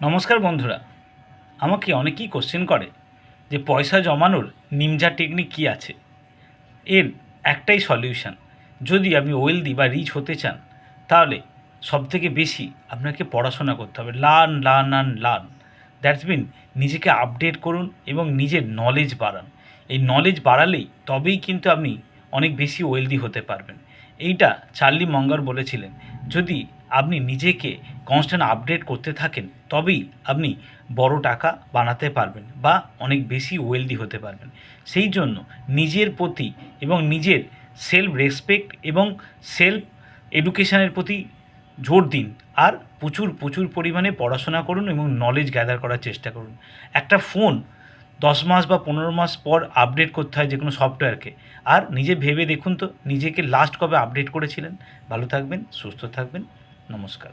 নমস্কার বন্ধুরা, আমাকে অনেকেই কোশ্চেন করে যে পয়সা জমানোর নিনজা টেকনিক কী আছে। এর একটাই সলিউশন, যদি আপনি ওয়েলদি বা রিচ হতে চান তাহলে সবথেকে বেশি আপনাকে পড়াশোনা করতে হবে। Learn learn and learn, that's mean নিজেকে আপডেট করুন এবং নিজের নলেজ বাড়ান। এই নলেজ বাড়ালেই তবেই কিন্তু আপনি অনেক বেশি ওয়েলদি হতে পারবেন। এইটা চার্লি মঙ্গার বলেছিলেন, যদি আপনি নিজেকে কনস্ট্যান্ট আপডেট করতে থাকেন তবেই আপনি বড় টাকা বানাতে পারবেন বা অনেক বেশি ওয়েলদি হতে পারবেন। সেই জন্য নিজের প্রতি এবং নিজের সেলফ রেসপেক্ট এবং সেলফ এডুকেশানের প্রতি জোর দিন, আর প্রচুর প্রচুর পরিমাণে পড়াশোনা করুন এবং নলেজ গ্যাদার করার চেষ্টা করুন। একটা ফোন 10 মাস বা 15 মাস পর আপডেট করতে হয় যে কোনো সফটওয়্যারকে। আর নিজে ভেবে দেখুন তো নিজেকে লাস্ট কবে আপডেট করেছিলেন। ভালো থাকবেন, সুস্থ থাকবেন, নমস্কার।